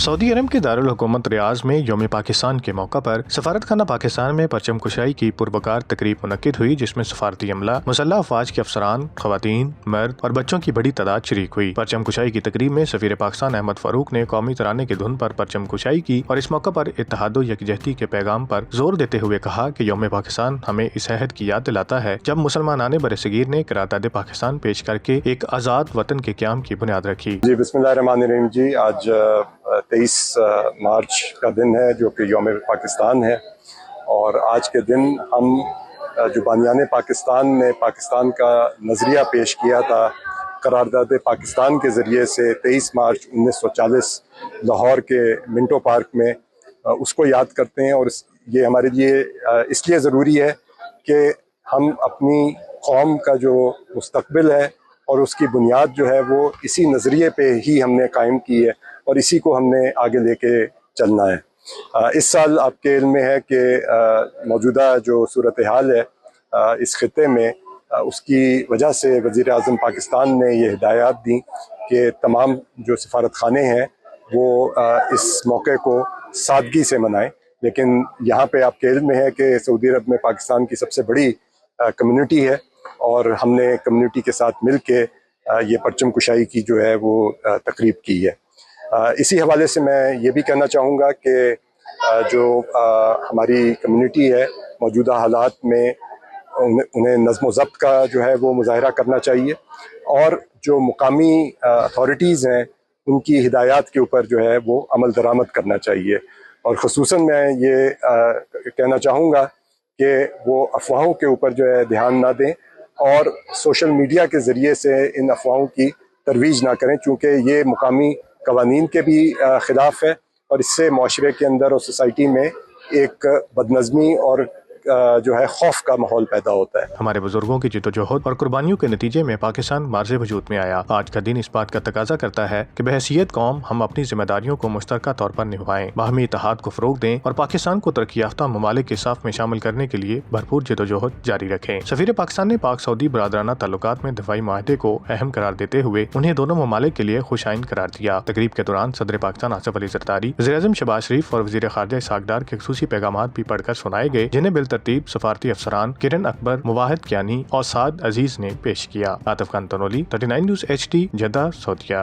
Saudi अरब के दारुल हुकूमत रियाज में यौम पाकिस्तान के मौका पर सफारत खाना पाकिस्तान में परचम कुशाई की पुरवकार तकरीब मुनक्किद हुई, जिसमें सफारती अमला, मुसल्लह अफवाज के अफसरान, खवातीन, मर्द और बच्चों की बड़ी तादाद शरीक हुई। परचम कुशाई की तकरीब में सफीर पाकिस्तान अहमद फारूक ने कौमी तराने की धुन पर परचम कुशाई की और इस मौका पर इत्तेहाद व यकजहती के पैगाम पर जोर देते हुए कहा कि यौम पाकिस्तान हमें इस अहद की याद दिलाता है जब मुसलमानाने बरसगीर ने करारदाद पाकिस्तान पेश करके एक आज़ाद वतन के क़याम की बुनियाद रखी। जी बिस्मिल्लाहिर्रहमानिर्रहीम जी, आज 23 मार्च का दिन है जो कि यौम पाकिस्तान है, और आज के दिन हम जो बानियाने पाकिस्तान ने पाकिस्तान का नज़रिया पेश किया था करारदाद पाकिस्तान के ज़रिए से 23 मार्च 1940 लाहौर के मिंटो पार्क में, उसको याद करते हैं। और ये हमारे लिए इसलिए ज़रूरी है कि हम अपनी कौम का जो मुस्तकबिल है और उसकी बुनियाद जो है वो इसी नज़रिए पे ही हमने कायम की है और इसी को हमने आगे लेके चलना है। इस साल आपके इल्म में है कि मौजूदा जो सूरत हाल है इस खित्ते में, उसकी वजह से वज़ीर आज़म पाकिस्तान ने ये हिदायत दी कि तमाम जो सफारत खाने हैं वो इस मौके को सादगी से मनाएं। लेकिन यहाँ पे आपके इल्म में है कि सऊदी अरब में पाकिस्तान की सबसे बड़ी कम्युनिटी है और हमने कम्युनिटी के साथ मिल के ये परचम कुशाई की जो है वो तकरीब की है। इसी हवाले से मैं ये भी कहना चाहूँगा कि जो हमारी कम्युनिटी है मौजूदा हालात में उन्हें नज़्म व ज़ब्त का जो है वो मुज़ाहरा करना चाहिए और जो मुकामी अथॉरिटीज़ हैं उनकी हिदायत के ऊपर जो है वो अमल दरामद करना चाहिए। और ख़ुसूसन मैं ये कहना चाहूँगा कि वो अफवाहों के ऊपर जो है ध्यान ना दें और सोशल मीडिया के ज़रिए से इन अफवाहों की तरवीज ना करें, चूँकि ये मुकामी कवानीन के भी ख़िलाफ़ है और इससे माशरे के अंदर और सोसाइटी में एक बदनज़मी और जो है खौफ का माहौल पैदा होता है। हमारे बुजुर्गों की जिद्दोजहद और कुर्बानियों के नतीजे में पाकिस्तान मार्ज़े वजूद में आया। आज का दिन इस बात का तकाजा करता है कि बहैसियत कौम हम अपनी जिम्मेदारियों को मुश्तरका तौर पर निभाएं, बाहमी इत्तेहाद को फ़रोग़ दें और पाकिस्तान को तरक्की याफ्ता ममालिक के साफ में शामिल करने के लिए भरपूर जिद्दोजहद जारी रखें। सफीर पाकिस्तान ने पाक सऊदी बरादराना ताल्लुकात में दफ़ाई माहदे को अहम करार देते हुए उन्हें दोनों ममालिक के लिए खुशाइन करार दिया। तकरीब के दौरान सदर पाकिस्तान आसिफ अली ज़रदारी, वज़ीर-ए-आज़म शहबाज शरीफ और वज़ीर ख़ारजा इसहाक़ डार के ख़ुसूसी पैगामात भी पढ़कर सुनाए गए, जिन्हें बिलतरतीब सफारती अफसरान किरण अकबर, मुवाहिद कियानी और साद अजीज ने पेश किया। Atif Khan Tanoli, 39 news HD, Jeddah, सऊदीया।